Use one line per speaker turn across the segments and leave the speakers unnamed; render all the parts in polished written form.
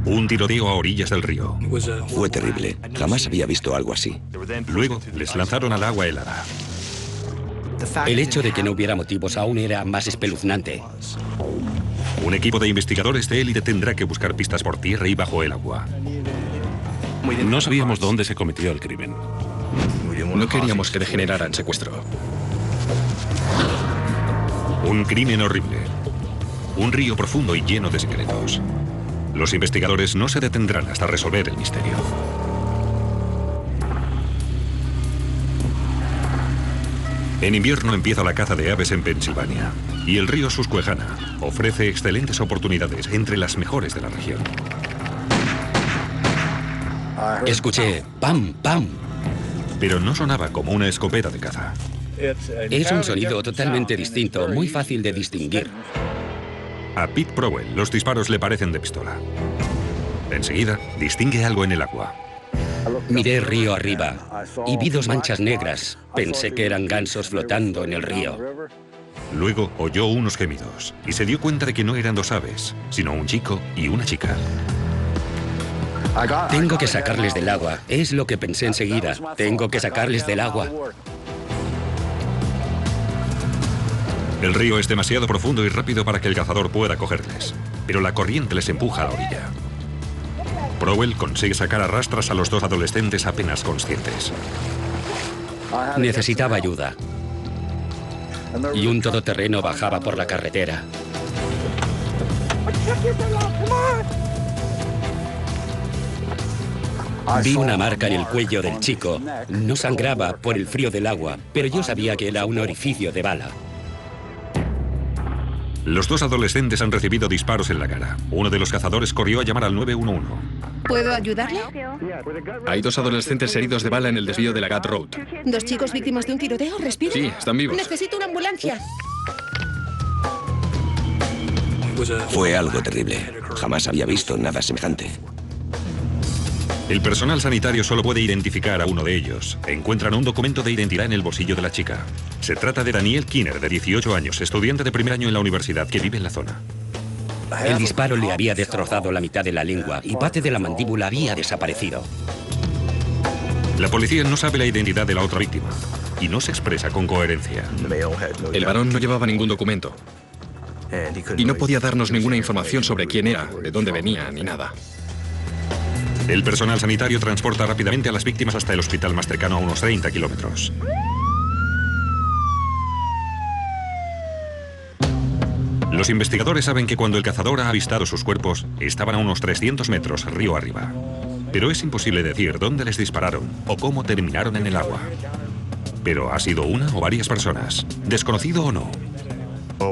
Un tiroteo a orillas del río.
Fue terrible. Jamás había visto algo así.
Luego les lanzaron al agua helada.
El hecho de que no hubiera motivos aún era más espeluznante.
Un equipo de investigadores de élite tendrá que buscar pistas por tierra y bajo el agua.
No sabíamos dónde se cometió el crimen.
No queríamos que degenerara en secuestro.
Un crimen horrible. Un río profundo y lleno de secretos. Los investigadores no se detendrán hasta resolver el misterio. En invierno empieza la caza de aves en Pensilvania. Y el río Susquehanna ofrece excelentes oportunidades, entre las mejores de la región.
Escuché pam, pam.
Pero no sonaba como una escopeta de caza.
Es un sonido totalmente distinto, muy fácil de distinguir.
A Pete Prowell los disparos le parecen de pistola. Enseguida, distingue algo en el agua.
Miré río arriba y vi dos manchas negras. Pensé que eran gansos flotando en el río.
Luego oyó unos gemidos y se dio cuenta de que no eran dos aves, sino un chico y una chica.
Tengo que sacarles del agua. Es lo que pensé enseguida. Tengo que sacarles del agua.
El río es demasiado profundo y rápido para que el cazador pueda cogerles, pero la corriente les empuja a la orilla. Prowell consigue sacar a rastras a los dos adolescentes apenas conscientes.
Necesitaba ayuda. Y un todoterreno bajaba por la carretera. Vi una marca en el cuello del chico. No sangraba por el frío del agua, pero yo sabía que era un orificio de bala.
Los dos adolescentes han recibido disparos en la cara. Uno de los cazadores corrió a llamar al 911.
¿Puedo ayudarle?
Hay dos adolescentes heridos de bala en el desvío de la Gat Road.
¿Dos chicos víctimas de un tiroteo? ¿Respiran?
Sí, están vivos.
Necesito una ambulancia.
Fue algo terrible. Jamás había visto nada semejante.
El personal sanitario solo puede identificar a uno de ellos. Encuentran un documento de identidad en el bolsillo de la chica. Se trata de Danielle Kinner, de 18 años, estudiante de primer año en la universidad, que vive en la zona.
El disparo le había destrozado la mitad de la lengua y parte de la mandíbula había desaparecido.
La policía no sabe la identidad de la otra víctima y no se expresa con coherencia.
El varón no llevaba ningún documento. Y no podía darnos ninguna información sobre quién era, de dónde venía, ni nada.
El personal sanitario transporta rápidamente a las víctimas hasta el hospital más cercano a unos 30 kilómetros. Los investigadores saben que cuando el cazador ha avistado sus cuerpos, estaban a unos 300 metros río arriba. Pero es imposible decir dónde les dispararon o cómo terminaron en el agua. Pero ¿ha sido una o varias personas? ¿Desconocido o no?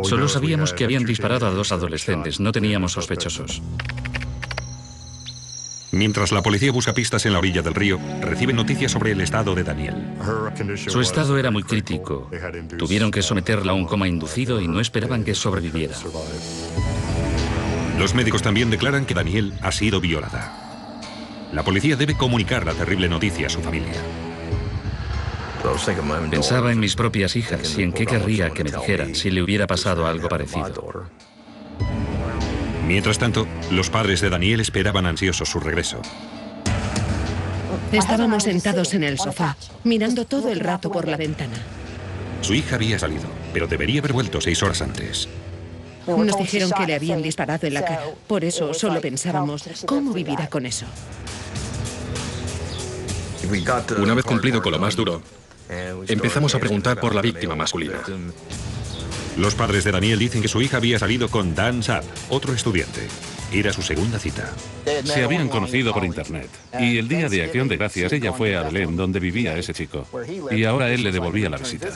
Solo sabíamos que habían disparado a dos adolescentes, no teníamos sospechosos.
Mientras la policía busca pistas en la orilla del río, reciben noticias sobre el estado de Danielle.
Su estado era muy crítico. Tuvieron que someterla a un coma inducido y no esperaban que sobreviviera.
Los médicos también declaran que Danielle ha sido violada. La policía debe comunicar la terrible noticia a su familia.
Pensaba en mis propias hijas y en qué querría que me dijeran si le hubiera pasado algo parecido.
Mientras tanto, los padres de Danielle esperaban ansiosos su regreso.
Estábamos sentados en el sofá, mirando todo el rato por la ventana.
Su hija había salido, pero debería haber vuelto 6 horas antes.
Nos dijeron que le habían disparado en la cara. Por eso solo pensábamos, ¿cómo vivirá con eso?
Una vez cumplido con lo más duro, empezamos a preguntar por la víctima masculina.
Los padres de Danielle dicen que su hija había salido con Dan Sapp, otro estudiante. Era su segunda cita.
Se habían conocido por internet. Y el día de Acción de Gracias ella fue a Belén, donde vivía ese chico. Y ahora él le devolvía la visita.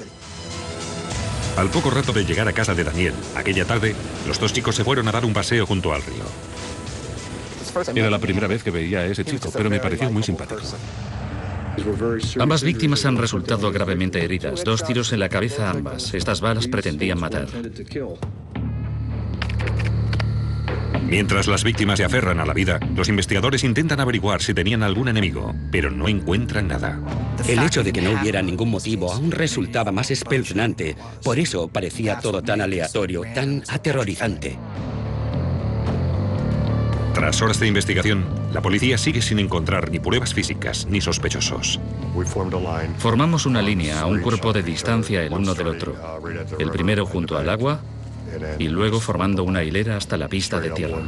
Al poco rato de llegar a casa de Danielle, aquella tarde, los dos chicos se fueron a dar un paseo junto al río.
Era la primera vez que veía a ese chico, pero me pareció muy simpático. Ambas víctimas han resultado gravemente heridas. 2 tiros en la cabeza ambas. Estas balas pretendían matar.
Mientras las víctimas se aferran a la vida, los investigadores intentan averiguar si tenían algún enemigo, pero no encuentran nada.
El hecho de que no hubiera ningún motivo aún resultaba más espeluznante. Por eso parecía todo tan aleatorio, tan aterrorizante.
Tras horas de investigación, la policía sigue sin encontrar ni pruebas físicas ni sospechosos.
Formamos una línea a un cuerpo de distancia el uno del otro. El primero junto al agua y luego formando una hilera hasta la pista de tierra.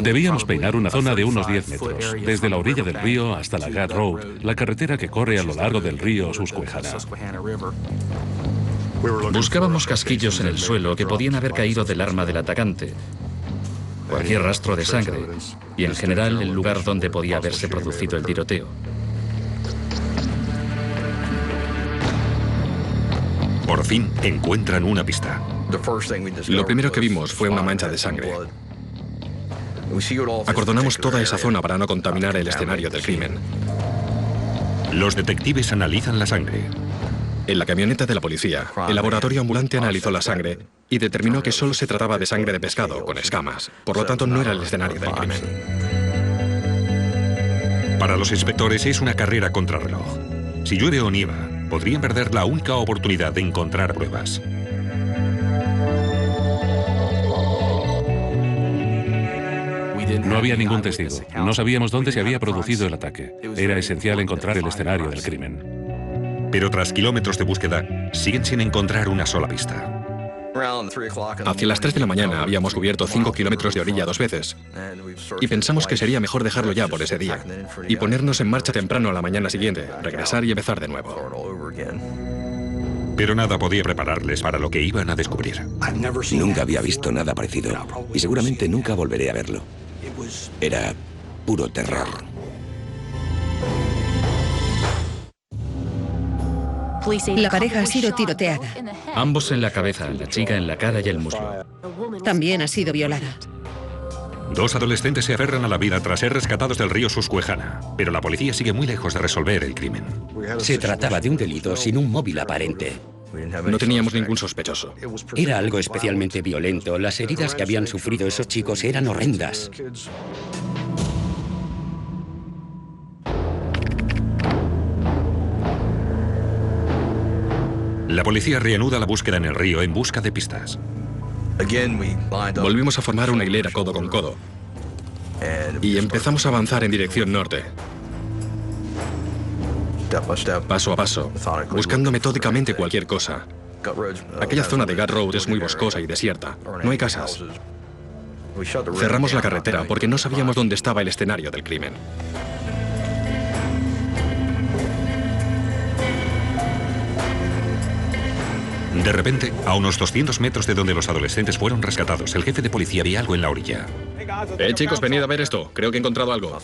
Debíamos peinar una zona de unos 10 metros, desde la orilla del río hasta la Ghat Road, la carretera que corre a lo largo del río Susquehanna.
Buscábamos casquillos en el suelo que podían haber caído del arma del atacante, cualquier rastro de sangre y, en general, el lugar donde podía haberse producido el tiroteo.
Por fin encuentran una pista.
Lo primero que vimos fue una mancha de sangre. Acordonamos toda esa zona para no contaminar el escenario del crimen.
Los detectives analizan la sangre.
En la camioneta de la policía, el laboratorio ambulante analizó la sangre y determinó que solo se trataba de sangre de pescado con escamas. Por lo tanto, no era el escenario del crimen.
Para los inspectores es una carrera contrarreloj. Si llueve o nieva, podrían perder la única oportunidad de encontrar pruebas.
No había ningún testigo. No sabíamos dónde se había producido el ataque. Era esencial encontrar el escenario del crimen.
Pero tras kilómetros de búsqueda, siguen sin encontrar una sola pista.
Hacia las 3 de la mañana habíamos cubierto 5 kilómetros de orilla 2 veces. Y pensamos que sería mejor dejarlo ya por ese día. Y ponernos en marcha temprano a la mañana siguiente, regresar y empezar de nuevo.
Pero nada podía prepararles para lo que iban a descubrir.
Nunca había visto nada parecido. Y seguramente nunca volveré a verlo. Era puro terror.
La pareja ha sido tiroteada.
Ambos en la cabeza, la chica en la cara y el muslo.
También ha sido violada.
Dos adolescentes se aferran a la vida tras ser rescatados del río Susquehanna, pero la policía sigue muy lejos de resolver el crimen.
Se trataba de un delito sin un móvil aparente.
No teníamos ningún sospechoso.
Era algo especialmente violento. Las heridas que habían sufrido esos chicos eran horrendas.
La policía reanuda la búsqueda en el río en busca de pistas.
Volvimos a formar una hilera codo con codo. Y empezamos a avanzar en dirección norte. Paso a paso, buscando metódicamente cualquier cosa. Aquella zona de Ghat Road es muy boscosa y desierta. No hay casas. Cerramos la carretera porque no sabíamos dónde estaba el escenario del crimen.
De repente, a unos 200 metros de donde los adolescentes fueron rescatados, el jefe de policía ve algo en la orilla.
Chicos, venid a ver esto. Creo que he encontrado algo.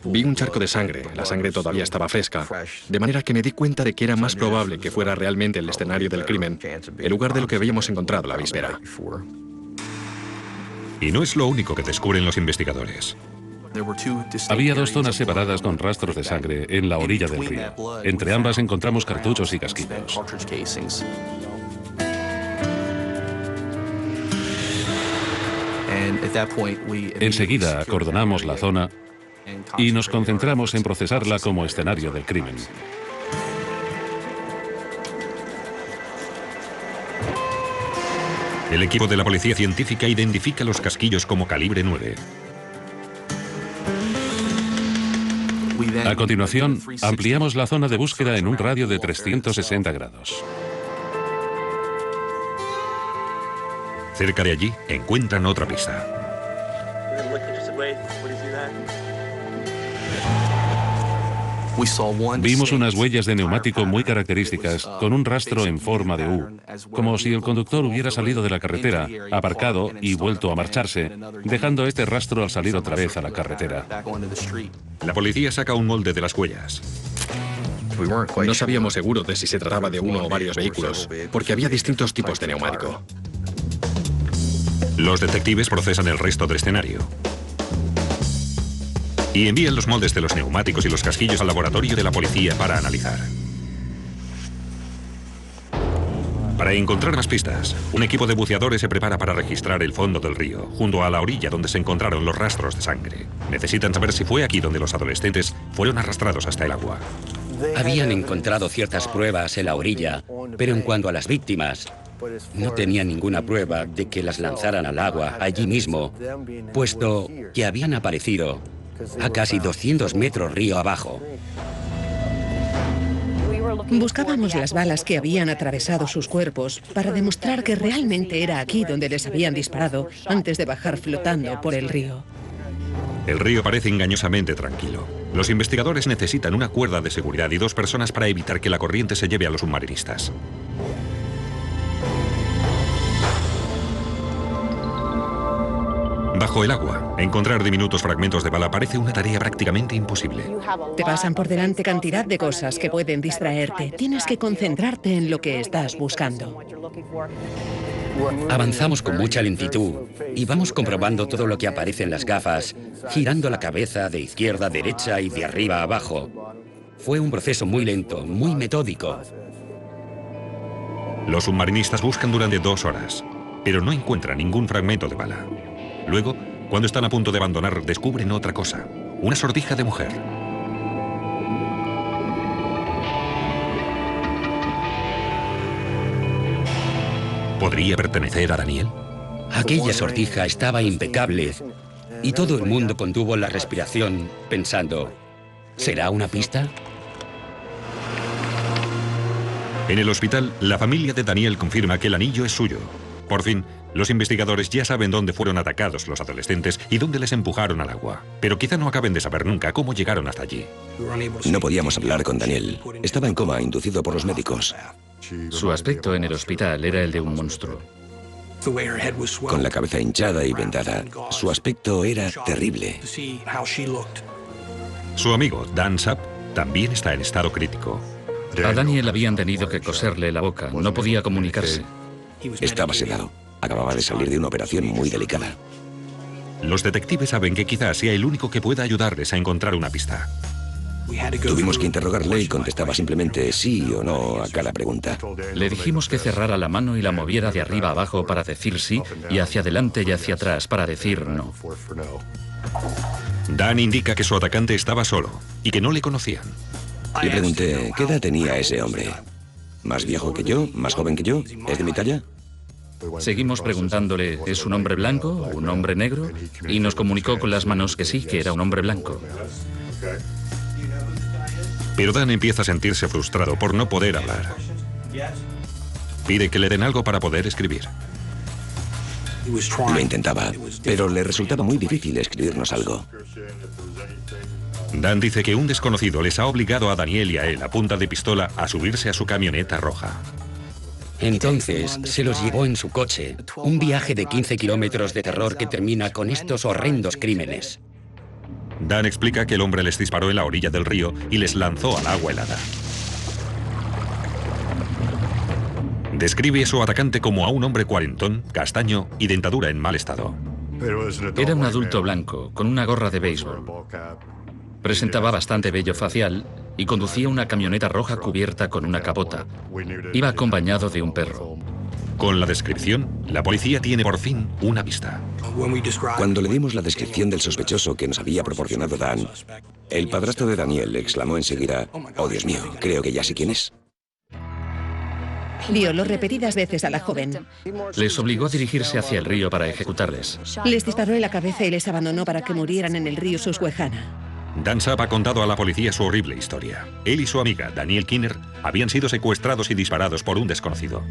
Vi un charco de sangre. La sangre todavía estaba fresca. De manera que me di cuenta de que era más probable que fuera realmente el escenario del crimen, en lugar de lo que habíamos encontrado la víspera.
Y no es lo único que descubren los investigadores.
Había dos zonas separadas con rastros de sangre en la orilla del río. Entre ambas encontramos cartuchos y casquillos. Enseguida acordonamos la zona y nos concentramos en procesarla como escenario del crimen.
El equipo de la policía científica identifica los casquillos como calibre 9.
A continuación, ampliamos la zona de búsqueda en un radio de 360 grados.
Cerca de allí encuentran otra pista.
Vimos unas huellas de neumático muy características, con un rastro en forma de U, como si el conductor hubiera salido de la carretera, aparcado y vuelto a marcharse, dejando este rastro al salir otra vez a la carretera.
La policía saca un molde de las huellas.
No sabíamos seguro de si se trataba de uno o varios vehículos, porque había distintos tipos de neumático.
Los detectives procesan el resto del escenario y envían los moldes de los neumáticos y los casquillos al laboratorio de la policía para analizar. Para encontrar más pistas, un equipo de buceadores se prepara para registrar el fondo del río, junto a la orilla donde se encontraron los rastros de sangre. Necesitan saber si fue aquí donde los adolescentes fueron arrastrados hasta el agua.
Habían encontrado ciertas pruebas en la orilla, pero en cuanto a las víctimas, No tenía ninguna prueba de que las lanzaran al agua allí mismo, puesto que habían aparecido a casi 200 metros río abajo.
Buscábamos las balas que habían atravesado sus cuerpos para demostrar que realmente era aquí donde les habían disparado antes de bajar flotando por el río.
El río parece engañosamente tranquilo. Los investigadores necesitan una cuerda de seguridad y 2 personas para evitar que la corriente se lleve a los submarinistas. Bajo el agua, encontrar diminutos fragmentos de bala parece una tarea prácticamente imposible.
Te pasan por delante cantidad de cosas que pueden distraerte. Tienes que concentrarte en lo que estás buscando.
Avanzamos con mucha lentitud y vamos comprobando todo lo que aparece en las gafas, girando la cabeza de izquierda a derecha y de arriba a abajo. Fue un proceso muy lento, muy metódico.
Los submarinistas buscan durante 2 horas, pero no encuentran ningún fragmento de bala. Luego, cuando están a punto de abandonar, descubren otra cosa: una sortija de mujer. ¿Podría pertenecer a Daniel?
Aquella sortija estaba impecable y todo el mundo contuvo la respiración pensando, ¿será una pista?
En el hospital, la familia de Daniel confirma que el anillo es suyo. Por fin, los investigadores ya saben dónde fueron atacados los adolescentes y dónde les empujaron al agua. Pero quizá no acaben de saber nunca cómo llegaron hasta allí.
No podíamos hablar con Daniel. Estaba en coma, inducido por los médicos.
Su aspecto en el hospital era el de un monstruo.
Con la cabeza hinchada y vendada, su aspecto era terrible.
Su amigo, Dan Sapp, también está en estado crítico.
A Daniel habían tenido que coserle la boca. No podía comunicarse.
Estaba sedado. Acababa de salir de una operación muy delicada.
Los detectives saben que quizás sea el único que pueda ayudarles a encontrar una pista.
Tuvimos que interrogarle y contestaba simplemente sí o no a cada pregunta.
Le dijimos que cerrara la mano y la moviera de arriba a abajo para decir sí y hacia adelante y hacia atrás para decir no.
Dan indica que su atacante estaba solo y que no le conocían.
Le pregunté, ¿qué edad tenía ese hombre? ¿Más viejo que yo? ¿Más joven que yo? ¿Es de mi talla?
Seguimos preguntándole, ¿es un hombre blanco o un hombre negro? Y nos comunicó con las manos que sí, que era un hombre blanco.
Pero Dan empieza a sentirse frustrado por no poder hablar. Pide que le den algo para poder escribir.
Lo intentaba, pero le resultaba muy difícil escribirnos algo.
Dan dice que un desconocido les ha obligado a Daniel y a él a punta de pistola a subirse a su camioneta roja.
Entonces se los llevó en su coche, un viaje de 15 kilómetros de terror que termina con estos horrendos crímenes.
Dan explica que el hombre les disparó en la orilla del río y les lanzó al agua helada. Describe a su atacante como a un hombre cuarentón, castaño y dentadura en mal estado.
Era un adulto blanco, con una gorra de béisbol. Presentaba bastante vello facial y conducía una camioneta roja cubierta con una capota. Iba acompañado de un perro.
Con la descripción, la policía tiene por fin una pista.
Cuando le dimos la descripción del sospechoso que nos había proporcionado Dan, el padrastro de Daniel exclamó enseguida, «Oh, Dios mío, creo que ya sé quién es».
Violó repetidas veces a la joven.
Les obligó a dirigirse hacia el río para ejecutarles.
Les disparó en la cabeza y les abandonó para que murieran en el río Susquehanna.
Dan Sapp ha contado a la policía su horrible historia. Él y su amiga, Danielle Kinner, habían sido secuestrados y disparados por un desconocido.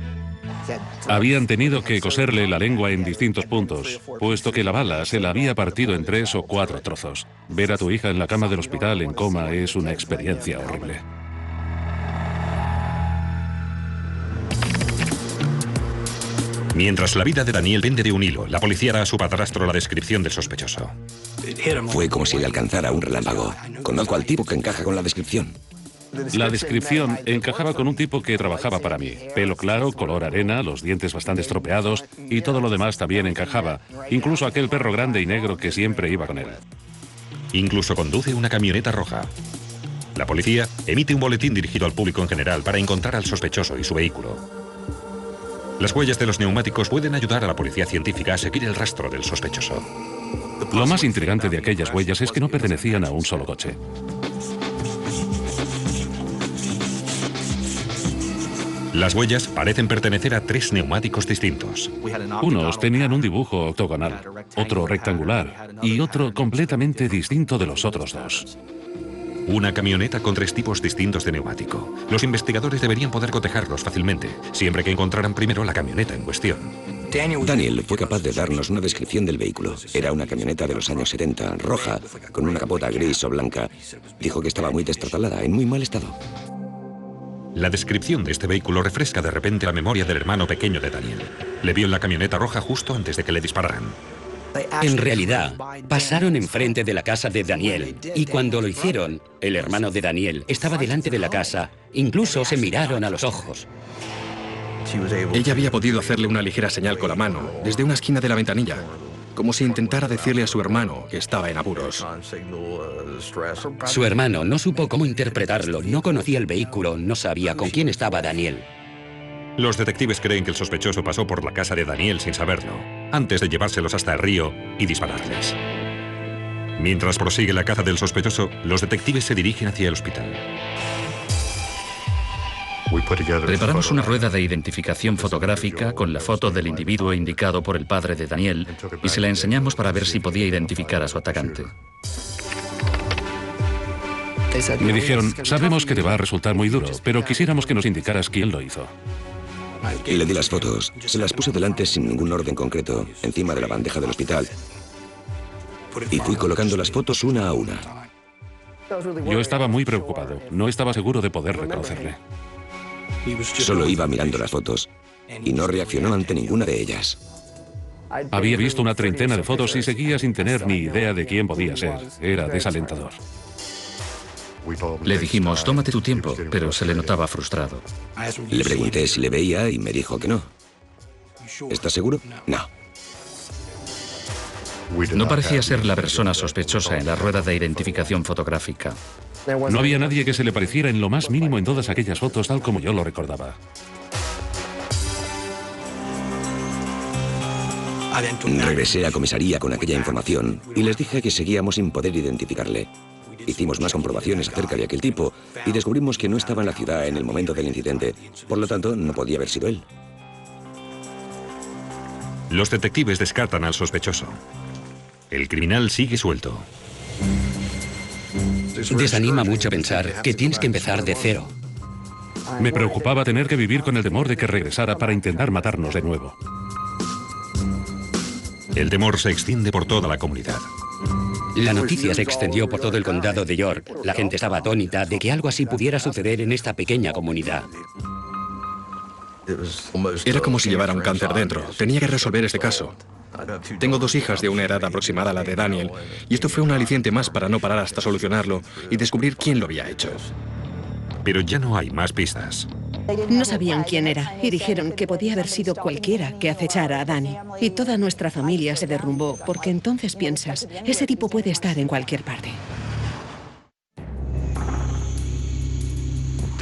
Habían tenido que coserle la lengua en distintos puntos, puesto que la bala se la había partido en 3 o 4 trozos. Ver a tu hija en la cama del hospital en coma es una experiencia horrible.
Mientras la vida de Daniel pende de un hilo, la policía da a su padrastro la descripción del sospechoso.
Fue como si le alcanzara un relámpago. Conozco al tipo que encaja con la descripción.
La descripción encajaba con un tipo que trabajaba para mí. Pelo claro, color arena, los dientes bastante estropeados y todo lo demás también encajaba. Incluso aquel perro grande y negro que siempre iba con él.
Incluso conduce una camioneta roja. La policía emite un boletín dirigido al público en general para encontrar al sospechoso y su vehículo. Las huellas de los neumáticos pueden ayudar a la policía científica a seguir el rastro del sospechoso.
Lo más intrigante de aquellas huellas es que no pertenecían a un solo coche.
Las huellas parecen pertenecer a 3 neumáticos distintos.
Unos tenían un dibujo octogonal, otro rectangular y otro completamente distinto de los otros 2.
Una camioneta con 3 tipos distintos de neumático. Los investigadores deberían poder cotejarlos fácilmente, siempre que encontraran primero la camioneta en cuestión.
Daniel fue capaz de darnos una descripción del vehículo. Era una camioneta de los años 70, roja, con una capota gris o blanca. Dijo que estaba muy destartalada, en muy mal estado.
La descripción de este vehículo refresca de repente la memoria del hermano pequeño de Daniel. Le vio en la camioneta roja justo antes de que le dispararan.
En realidad, pasaron enfrente de la casa de Daniel y cuando lo hicieron, el hermano de Daniel estaba delante de la casa, incluso se miraron a los ojos.
Ella había podido hacerle una ligera señal con la mano, desde una esquina de la ventanilla, como si intentara decirle a su hermano que estaba en apuros.
Su hermano no supo cómo interpretarlo, no conocía el vehículo, no sabía con quién estaba Daniel.
Los detectives creen que el sospechoso pasó por la casa de Daniel sin saberlo, antes de llevárselos hasta el río y dispararles. Mientras prosigue la caza del sospechoso, los detectives se dirigen hacia el hospital.
Preparamos una rueda de identificación fotográfica con la foto del individuo indicado por el padre de Daniel y se la enseñamos para ver si podía identificar a su atacante.
Me dijeron, sabemos que te va a resultar muy duro, pero quisiéramos que nos indicaras quién lo hizo.
Le di las fotos, se las puse delante sin ningún orden concreto, encima de la bandeja del hospital. Y fui colocando las fotos una a una.
Yo estaba muy preocupado, no estaba seguro de poder reconocerle.
Solo iba mirando las fotos y no reaccionó ante ninguna de ellas.
Había visto una treintena de fotos y seguía sin tener ni idea de quién podía ser. Era desalentador.
Le dijimos, tómate tu tiempo, pero se le notaba frustrado.
Le pregunté si le veía y me dijo que no. ¿Estás seguro? No.
No parecía ser la persona sospechosa en la rueda de identificación fotográfica.
No había nadie que se le pareciera en lo más mínimo en todas aquellas fotos tal como yo lo recordaba.
Regresé a comisaría con aquella información y les dije que seguíamos sin poder identificarle. Hicimos más comprobaciones acerca de aquel tipo y descubrimos que no estaba en la ciudad en el momento del incidente. Por lo tanto, no podía haber sido él.
Los detectives descartan al sospechoso. El criminal sigue suelto.
Desanima mucho pensar que tienes que empezar de cero.
Me preocupaba tener que vivir con el temor de que regresara para intentar matarnos de nuevo.
El temor se extiende por toda la comunidad.
La noticia se extendió por todo el condado de York. La gente estaba atónita de que algo así pudiera suceder en esta pequeña comunidad.
Era como si llevara un cáncer dentro. Tenía que resolver este caso. Tengo 2 hijas de una edad aproximada a la de Daniel, y esto fue un aliciente más para no parar hasta solucionarlo y descubrir quién lo había hecho.
Pero ya no hay más pistas.
No sabían quién era y dijeron que podía haber sido cualquiera que acechara a Dani. Y toda nuestra familia se derrumbó porque entonces piensas, ese tipo puede estar en cualquier parte.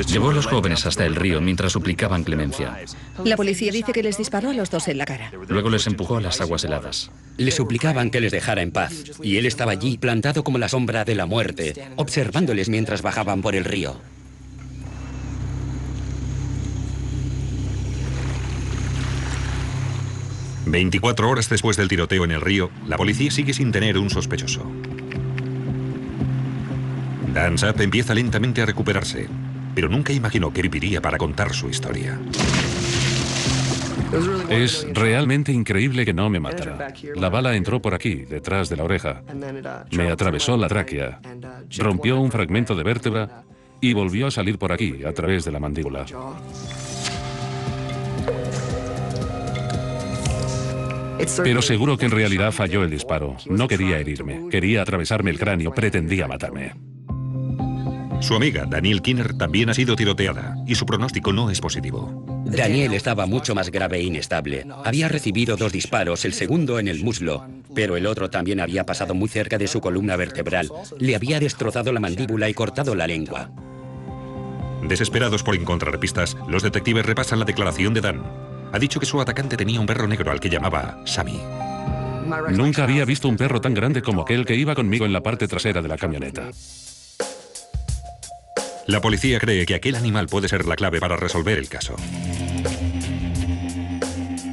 Llevó a los jóvenes hasta el río mientras suplicaban clemencia.
La policía dice que les disparó a los 2 en la cara.
Luego les empujó a las aguas heladas.
Le suplicaban que les dejara en paz, y él estaba allí plantado como la sombra de la muerte, observándoles mientras bajaban por el río.
...24 horas después del tiroteo en el río, la policía sigue sin tener un sospechoso. Dan Sapp empieza lentamente a recuperarse, pero nunca imaginó que viviría para contar su historia.
Es realmente increíble que no me matara. La bala entró por aquí, detrás de la oreja. Me atravesó la tráquea, rompió un fragmento de vértebra y volvió a salir por aquí, a través de la mandíbula. Pero seguro que en realidad falló el disparo. No quería herirme, quería atravesarme el cráneo, pretendía matarme.
Su amiga, Danielle Kinner, también ha sido tiroteada y su pronóstico no es positivo.
Daniel estaba mucho más grave e inestable. Había recibido 2 disparos, el segundo en el muslo, pero el otro también había pasado muy cerca de su columna vertebral. Le había destrozado la mandíbula y cortado la lengua.
Desesperados por encontrar pistas, los detectives repasan la declaración de Dan. Ha dicho que su atacante tenía un perro negro al que llamaba Sammy.
Nunca había visto un perro tan grande como aquel que iba conmigo en la parte trasera de la camioneta.
La policía cree que aquel animal puede ser la clave para resolver el caso.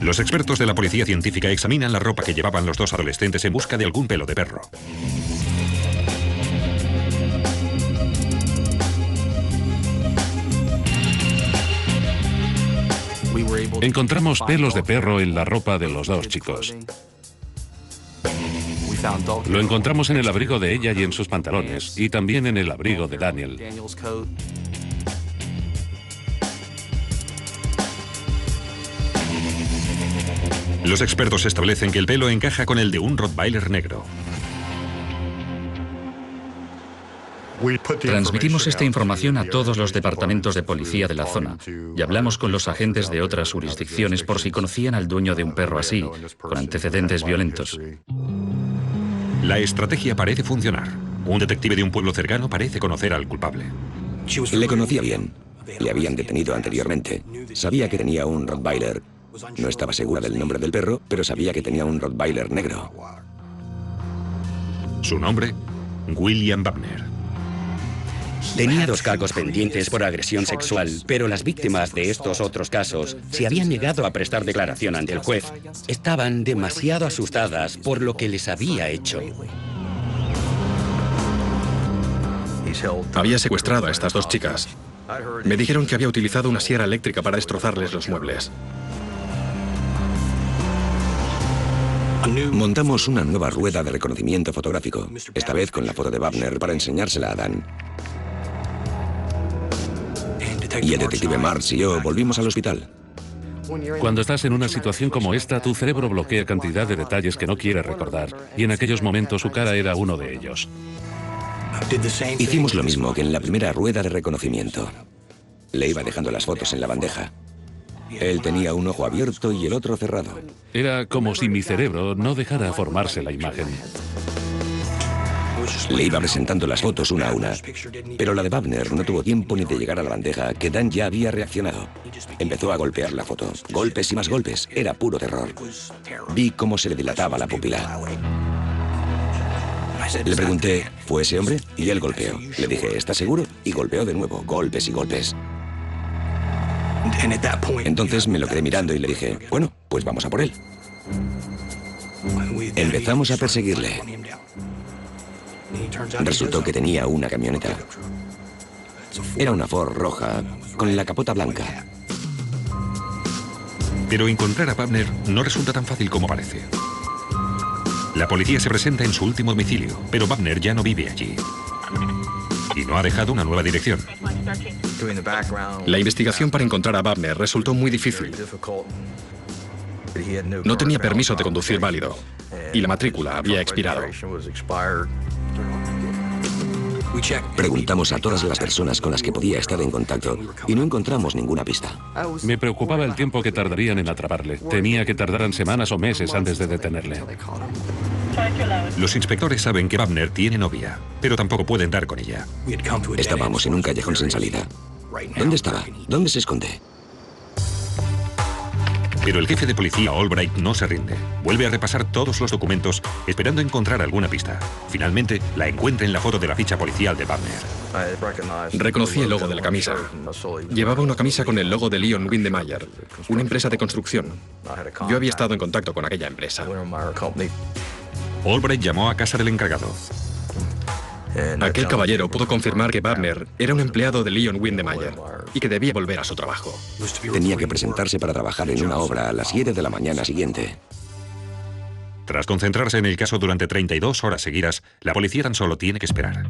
Los expertos de la policía científica examinan la ropa que llevaban los dos adolescentes en busca de algún pelo de perro.
Encontramos pelos de perro en la ropa de los dos chicos. Lo encontramos en el abrigo de ella y en sus pantalones, y también en el abrigo de Daniel.
Los expertos establecen que el pelo encaja con el de un Rottweiler negro.
Transmitimos esta información a todos los departamentos de policía de la zona y hablamos con los agentes de otras jurisdicciones por si conocían al dueño de un perro así, con antecedentes violentos.
La estrategia parece funcionar. Un detective de un pueblo cercano parece conocer al culpable.
Le conocía bien. Le habían detenido anteriormente. Sabía que tenía un Rottweiler. No estaba segura del nombre del perro, pero sabía que tenía un Rottweiler negro.
Su nombre, William Wagner.
Tenía 2 cargos pendientes por agresión sexual, pero las víctimas de estos otros casos se habían negado a prestar declaración ante el juez. Estaban demasiado asustadas por lo que les había hecho.
Había secuestrado a estas 2 chicas. Me dijeron que había utilizado una sierra eléctrica para destrozarles los muebles.
Montamos una nueva rueda de reconocimiento fotográfico, esta vez con la foto de Wagner para enseñársela a Dan. Y el detective Marx y yo volvimos al hospital.
Cuando estás en una situación como esta, tu cerebro bloquea cantidad de detalles que no quieres recordar, y en aquellos momentos su cara era uno de ellos.
Hicimos lo mismo que en la primera rueda de reconocimiento. Le iba dejando las fotos en la bandeja. Él tenía un ojo abierto y el otro cerrado.
Era como si mi cerebro no dejara formarse la imagen.
Le iba presentando las fotos una a una, pero la de Wagner no tuvo tiempo ni de llegar a la bandeja, que Dan ya había reaccionado. Empezó a golpear la foto. Golpes y más golpes. Era puro terror. Vi cómo se le dilataba la pupila. Le pregunté, ¿fue ese hombre? Y él golpeó. Le dije, ¿estás seguro? Y golpeó de nuevo. Golpes y golpes. Entonces me lo quedé mirando y le dije, bueno, pues vamos a por él. Empezamos a perseguirle. Resultó que tenía una camioneta. Era una Ford roja con la capota blanca.
Pero encontrar a Wagner no resulta tan fácil como parece. La policía se presenta en su último domicilio, pero Wagner ya no vive allí. Y no ha dejado una nueva dirección.
La investigación para encontrar a Wagner resultó muy difícil. No tenía permiso de conducir válido y la matrícula había expirado.
Preguntamos a todas las personas con las que podía estar en contacto y no encontramos ninguna pista.
Me preocupaba el tiempo que tardarían en atraparle. Temía que tardaran semanas o meses antes de detenerle.
Los inspectores saben que Wagner tiene novia, pero tampoco pueden dar con ella.
Estábamos en un callejón sin salida. ¿Dónde estaba? ¿Dónde se esconde?
Pero el jefe de policía, Albright, no se rinde. Vuelve a repasar todos los documentos, esperando encontrar alguna pista. Finalmente, la encuentra en la foto de la ficha policial de Wagner.
Reconocí el logo de la camisa. Llevaba una camisa con el logo de Leon Windemeyer, una empresa de construcción. Yo había estado en contacto con aquella empresa.
Albright llamó a casa del encargado.
Aquel caballero pudo confirmar que Wagner era un empleado de Leon Windemeyer y que debía volver a su trabajo.
Tenía que presentarse para trabajar en una obra a las 7 de la mañana siguiente.
Tras concentrarse en el caso durante 32 horas seguidas, la policía tan solo tiene que esperar.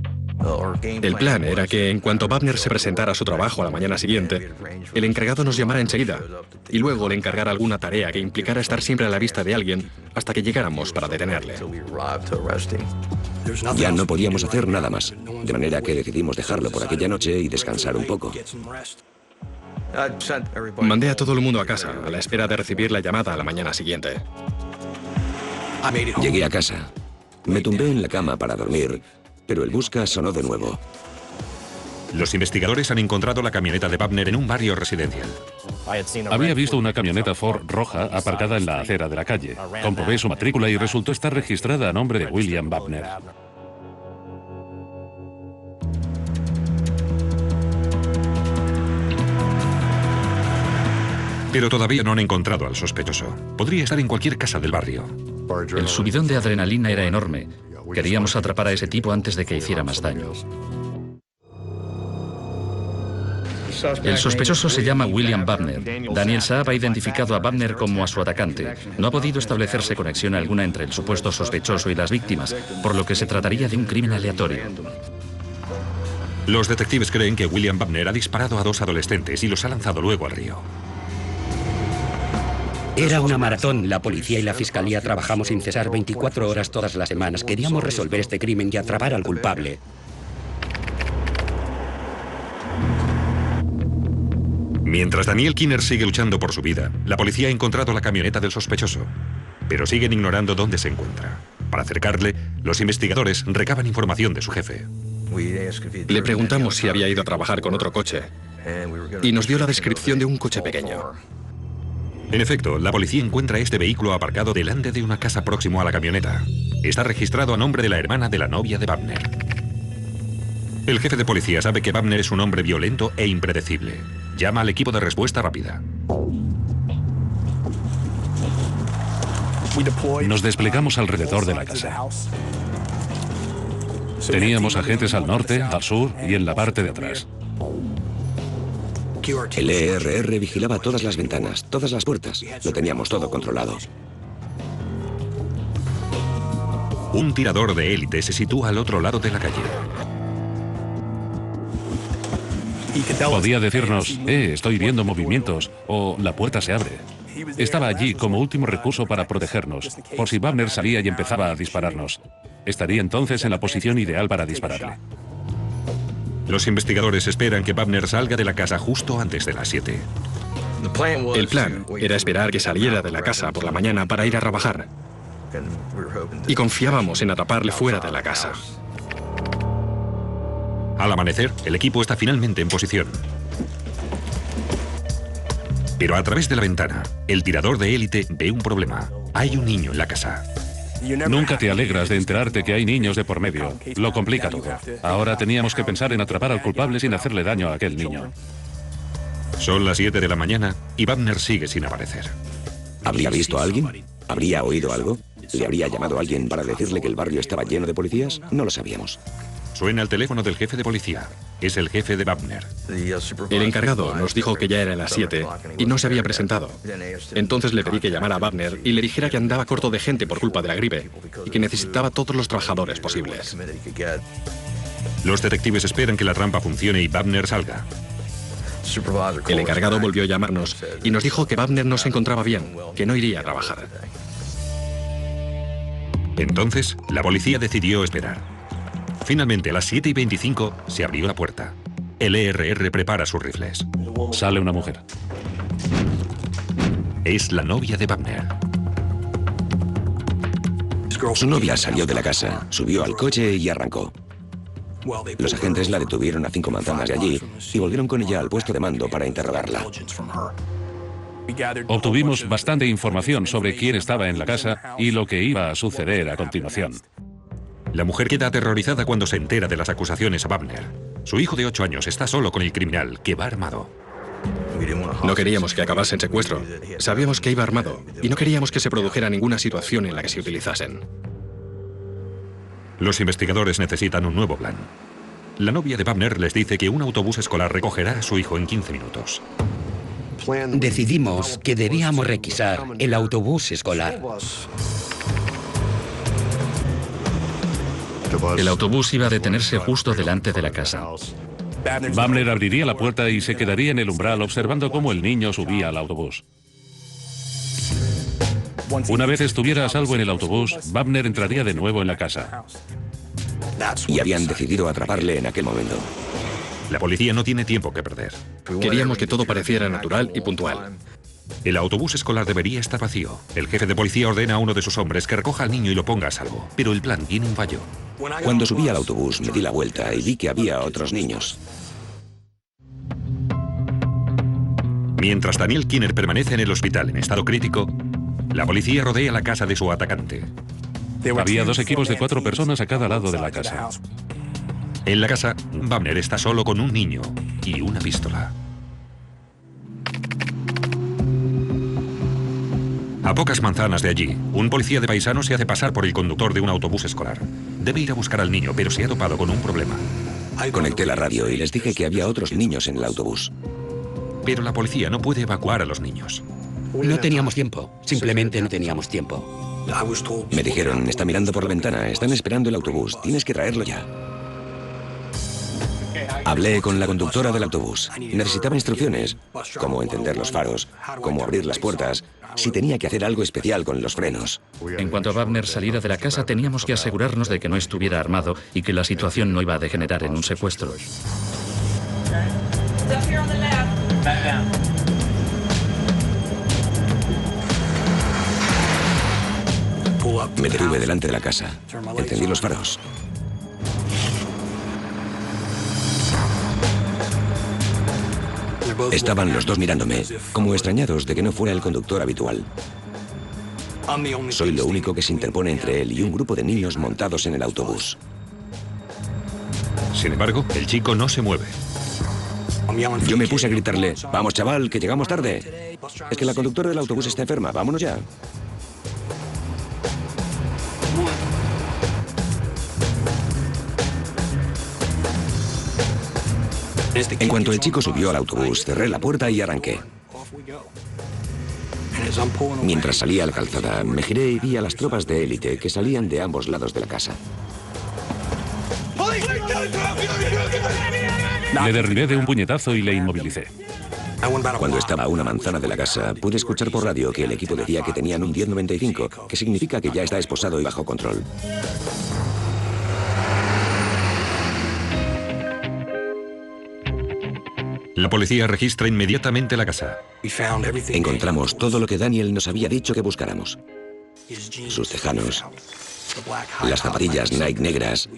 El plan era que en cuanto Wagner se presentara a su trabajo a la mañana siguiente, el encargado nos llamara enseguida y luego le encargara alguna tarea que implicara estar siempre a la vista de alguien hasta que llegáramos para detenerle.
Ya no podíamos hacer nada más, de manera que decidimos dejarlo por aquella noche y descansar un poco.
Mandé a todo el mundo a casa, a la espera de recibir la llamada a la mañana siguiente.
Llegué a casa. Me tumbé en la cama para dormir, pero el busca sonó de nuevo.
Los investigadores han encontrado la camioneta de Wagner en un barrio residencial.
Había visto una camioneta Ford roja aparcada en la acera de la calle. Comprobé su matrícula y resultó estar registrada a nombre de William Wagner.
Pero todavía no han encontrado al sospechoso. Podría estar en cualquier casa del barrio.
El subidón de adrenalina era enorme. Queríamos atrapar a ese tipo antes de que hiciera más daño. El sospechoso se llama William Wagner. Daniel Saab ha identificado a Wagner como a su atacante. No ha podido establecerse conexión alguna entre el supuesto sospechoso y las víctimas, por lo que se trataría de un crimen aleatorio.
Los detectives creen que William Wagner ha disparado a 2 adolescentes y los ha lanzado luego al río.
Era una maratón. La policía y la fiscalía trabajamos sin cesar 24 horas todas las semanas. Queríamos resolver este crimen y atrapar al culpable.
Mientras Daniel Kinner sigue luchando por su vida, la policía ha encontrado la camioneta del sospechoso, pero siguen ignorando dónde se encuentra. Para acercarle, los investigadores recaban información de su jefe.
Le preguntamos si había ido a trabajar con otro coche y nos dio la descripción de un coche pequeño.
En efecto, la policía encuentra este vehículo aparcado delante de una casa próximo a la camioneta. Está registrado a nombre de la hermana de la novia de Wagner. El jefe de policía sabe que Wagner es un hombre violento e impredecible. Llama al equipo de respuesta rápida.
Nos desplegamos alrededor de la casa. Teníamos agentes al norte, al sur y en la parte de atrás.
El ERR vigilaba todas las ventanas, todas las puertas. Lo teníamos todo controlado.
Un tirador de élite se sitúa al otro lado de la calle.
Podía decirnos, estoy viendo movimientos, o la puerta se abre. Estaba allí como último recurso para protegernos, por si Wagner salía y empezaba a dispararnos. Estaría entonces en la posición ideal para dispararle.
Los investigadores esperan que Wagner salga de la casa justo antes de las 7.
El plan era esperar que saliera de la casa por la mañana para ir a trabajar. Y confiábamos en atraparle fuera de la casa.
Al amanecer, el equipo está finalmente en posición. Pero a través de la ventana, el tirador de élite ve un problema. Hay un niño en la casa.
Nunca te alegras de enterarte que hay niños de por medio. Lo complica todo. Ahora teníamos que pensar en atrapar al culpable sin hacerle daño a aquel niño.
Son las 7 de la mañana y Wagner sigue sin aparecer.
¿Habría visto a alguien? ¿Habría oído algo? ¿Le habría llamado a alguien para decirle que el barrio estaba lleno de policías? No lo sabíamos.
Suena el teléfono del jefe de policía. Es el jefe de Wagner.
El encargado nos dijo que ya eran las 7 y no se había presentado. Entonces le pedí que llamara a Wagner y le dijera que andaba corto de gente por culpa de la gripe y que necesitaba todos los trabajadores posibles.
Los detectives esperan que la trampa funcione y Wagner salga.
El encargado volvió a llamarnos y nos dijo que Wagner no se encontraba bien, que no iría a trabajar.
Entonces, la policía decidió esperar. Finalmente, a las 7:25, se abrió la puerta. El ERR prepara sus rifles.
Sale una mujer.
Es la novia de Wagner.
Su novia salió de la casa, subió al coche y arrancó. Los agentes la detuvieron a 5 manzanas de allí y volvieron con ella al puesto de mando para interrogarla.
Obtuvimos bastante información sobre quién estaba en la casa y lo que iba a suceder a continuación.
La mujer queda aterrorizada cuando se entera de las acusaciones a Wagner. Su hijo de 8 años está solo con el criminal, que va armado.
No queríamos que acabase en secuestro. Sabíamos que iba armado y no queríamos que se produjera ninguna situación en la que se utilizasen.
Los investigadores necesitan un nuevo plan. La novia de Wagner les dice que un autobús escolar recogerá a su hijo en 15 minutos.
Decidimos que debíamos requisar el autobús escolar.
El autobús iba a detenerse justo delante de la casa.
Wagner abriría la puerta y se quedaría en el umbral observando cómo el niño subía al autobús. Una vez estuviera a salvo en el autobús, Wagner entraría de nuevo en la casa.
Y habían decidido atraparle en aquel momento.
La policía no tiene tiempo que perder.
Queríamos que todo pareciera natural y puntual.
El autobús escolar debería estar vacío. El jefe de policía ordena a uno de sus hombres que recoja al niño y lo ponga a salvo. Pero el plan tiene un fallo.
Cuando subí al autobús me di la vuelta y vi que había otros niños.
Mientras Daniel Kinner permanece en el hospital en estado crítico, la policía rodea la casa de su atacante.
Había 2 equipos de 4 personas a cada lado de la casa.
En la casa, Wagner está solo con un niño y una pistola. A pocas manzanas de allí, un policía de paisano se hace pasar por el conductor de un autobús escolar. Debe ir a buscar al niño, pero se ha topado con un problema.
Conecté la radio y les dije que había otros niños en el autobús.
Pero la policía no puede evacuar a los niños.
No teníamos tiempo. Simplemente no teníamos tiempo.
Me dijeron, está mirando por la ventana, están esperando el autobús, tienes que traerlo ya. Hablé con la conductora del autobús. Necesitaba instrucciones, cómo encender los faros, cómo abrir las puertas, si tenía que hacer algo especial con los frenos.
En cuanto Wagner saliera de la casa, teníamos que asegurarnos de que no estuviera armado y que la situación no iba a degenerar en un secuestro.
Me detuve delante de la casa, encendí los faros. Estaban los dos mirándome, como extrañados de que no fuera el conductor habitual. Soy lo único que se interpone entre él y un grupo de niños montados en el autobús.
Sin embargo, el chico no se mueve.
Yo me puse a gritarle, vamos chaval, que llegamos tarde. Es que la conductora del autobús está enferma, vámonos ya. En cuanto el chico subió al autobús, cerré la puerta y arranqué. Mientras salía a la calzada, me giré y vi a las tropas de élite que salían de ambos lados de la casa.
Le derribé de un puñetazo y le inmovilicé.
Cuando estaba a una manzana de la casa, pude escuchar por radio que el equipo decía que tenían un 1095, que significa que ya está esposado y bajo control.
La policía registra inmediatamente la casa.
Encontramos todo lo que Daniel nos había dicho que buscáramos. Sus tejanos, las zapatillas Nike negras,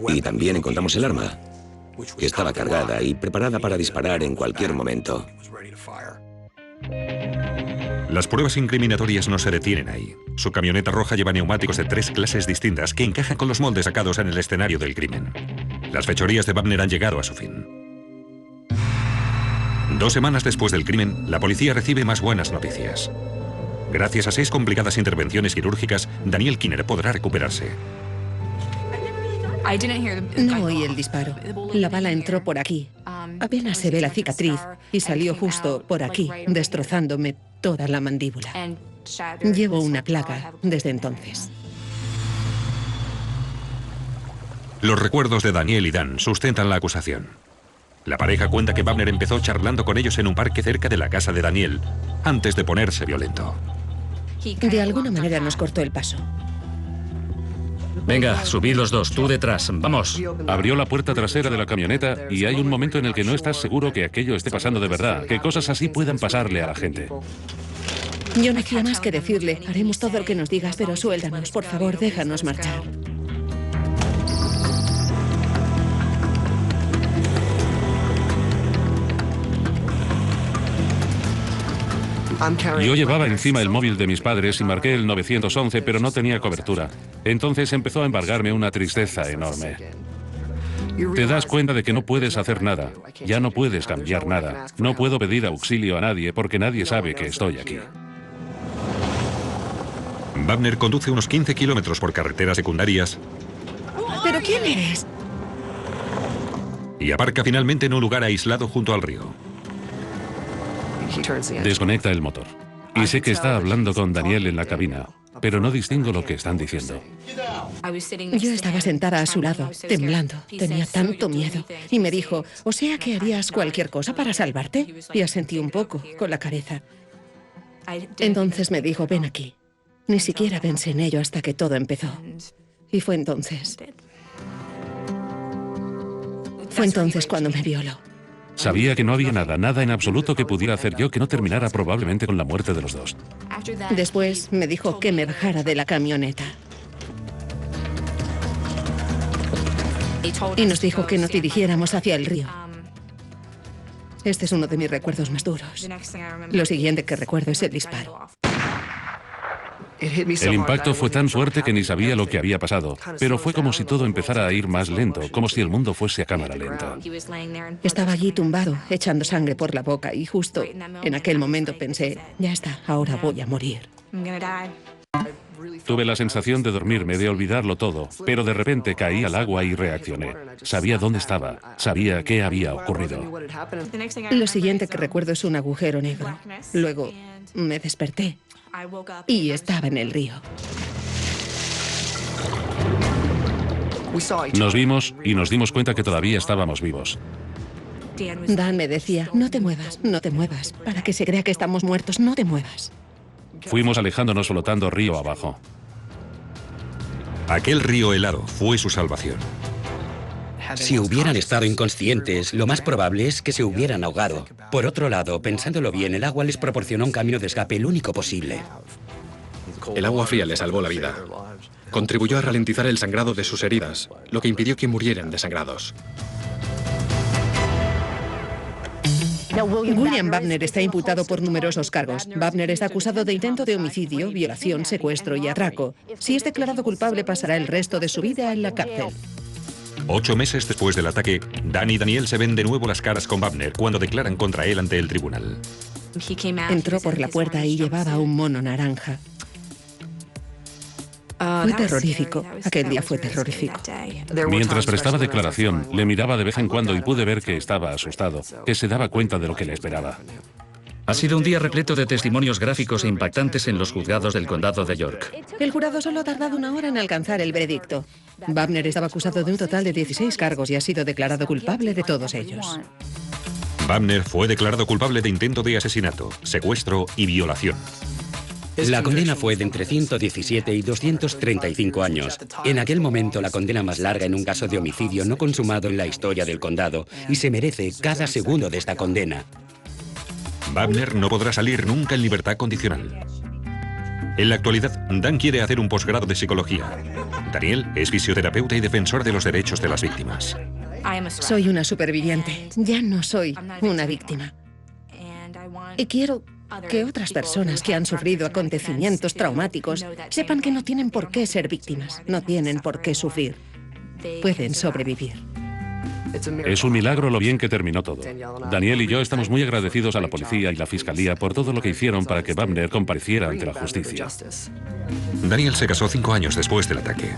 y también encontramos el arma, que estaba cargada y preparada para disparar en cualquier momento.
Las pruebas incriminatorias no se detienen ahí. Su camioneta roja lleva neumáticos de 3 clases distintas que encajan con los moldes sacados en el escenario del crimen. Las fechorías de Wagner han llegado a su fin. 2 semanas después del crimen, la policía recibe más buenas noticias. Gracias a 6 complicadas intervenciones quirúrgicas, Daniel Kinner podrá recuperarse.
No oí el disparo. La bala entró por aquí. Apenas se ve la cicatriz y salió justo por aquí, destrozándome toda la mandíbula. Llevo una plaga desde entonces.
Los recuerdos de Daniel y Dan sustentan la acusación. La pareja cuenta que Wagner empezó charlando con ellos en un parque cerca de la casa de Daniel, antes de ponerse violento.
De alguna manera nos cortó el paso.
Venga, subid los dos, tú detrás, vamos.
Abrió la puerta trasera de la camioneta y hay un momento en el que no estás seguro que aquello esté pasando de verdad, que cosas así puedan pasarle a la gente.
Yo no hacía más que decirle, haremos todo lo que nos digas, pero suéltanos, por favor, déjanos marchar.
Yo llevaba encima el móvil de mis padres y marqué el 911, pero no tenía cobertura. Entonces empezó a embargarme una tristeza enorme. Te das cuenta de que no puedes hacer nada, ya no puedes cambiar nada. No puedo pedir auxilio a nadie porque nadie sabe que estoy aquí.
Wagner conduce unos 15 kilómetros por carreteras secundarias.
¿Pero quién eres?
Y aparca finalmente en un lugar aislado junto al río.
Desconecta el motor. Y sé que está hablando con Daniel en la cabina, pero no distingo lo que están diciendo.
Yo estaba sentada a su lado, temblando. Tenía tanto miedo. Y me dijo, ¿o sea que harías cualquier cosa para salvarte? Y asentí un poco, con la cabeza. Entonces me dijo, ven aquí. Ni siquiera pensé en ello hasta que todo empezó. Y fue entonces cuando me violó.
Sabía que no había nada en absoluto que pudiera hacer yo que no terminara probablemente con la muerte de los dos.
Después me dijo que me bajara de la camioneta. Y nos dijo que nos dirigiéramos hacia el río. Este es uno de mis recuerdos más duros. Lo siguiente que recuerdo es el disparo.
El impacto fue tan fuerte que ni sabía lo que había pasado, pero fue como si todo empezara a ir más lento, como si el mundo fuese a cámara lenta.
Estaba allí tumbado, echando sangre por la boca y justo en aquel momento pensé, ya está, ahora voy a morir.
Tuve la sensación de dormirme, de olvidarlo todo, pero de repente caí al agua y reaccioné. Sabía dónde estaba, sabía qué había ocurrido.
Lo siguiente que recuerdo es un agujero negro. Luego me desperté y estaba en el río.
Nos vimos y nos dimos cuenta que todavía estábamos vivos.
Dan me decía, no te muevas, no te muevas, para que se crea que estamos muertos, no te muevas.
Fuimos alejándonos flotando río abajo.
Aquel río helado fue su salvación.
Si hubieran estado inconscientes, lo más probable es que se hubieran ahogado. Por otro lado, pensándolo bien, el agua les proporcionó un camino de escape, el único posible.
El agua fría les salvó la vida. Contribuyó a ralentizar el sangrado de sus heridas, lo que impidió que murieran desangrados.
William Wagner está imputado por numerosos cargos. Wagner está acusado de intento de homicidio, violación, secuestro y atraco. Si es declarado culpable, pasará el resto de su vida en la cárcel.
8 meses después del ataque, Dan y Daniel se ven de nuevo las caras con Wagner cuando declaran contra él ante el tribunal.
Entró por la puerta y llevaba un mono naranja. Fue terrorífico. Aquel día fue terrorífico.
Mientras prestaba declaración, le miraba de vez en cuando y pude ver que estaba asustado, que se daba cuenta de lo que le esperaba.
Ha sido un día repleto de testimonios gráficos e impactantes en los juzgados del condado de York.
El jurado solo ha tardado 1 hora en alcanzar el veredicto. Wagner estaba acusado de un total de 16 cargos y ha sido declarado culpable de todos ellos.
Wagner fue declarado culpable de intento de asesinato, secuestro y violación.
La condena fue de entre 117 y 235 años. En aquel momento, la condena más larga en un caso de homicidio no consumado en la historia del condado, y se merece cada segundo de esta condena.
Wagner no podrá salir nunca en libertad condicional. En la actualidad, Dan quiere hacer un posgrado de psicología. Daniel es fisioterapeuta y defensor de los derechos de las víctimas.
Soy una superviviente, ya no soy una víctima. Y quiero que otras personas que han sufrido acontecimientos traumáticos sepan que no tienen por qué ser víctimas, no tienen por qué sufrir. Pueden sobrevivir.
Es un milagro lo bien que terminó todo. Daniel y yo estamos muy agradecidos a la policía y la fiscalía por todo lo que hicieron para que Wagner compareciera ante la justicia.
Daniel se casó 5 años después del ataque.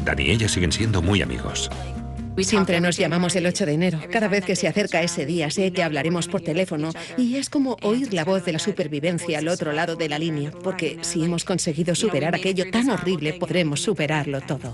Dan y ella siguen siendo muy amigos.
Siempre nos llamamos el 8 de enero. Cada vez que se acerca ese día sé que hablaremos por teléfono y es como oír la voz de la supervivencia al otro lado de la línea, porque si hemos conseguido superar aquello tan horrible, podremos superarlo todo.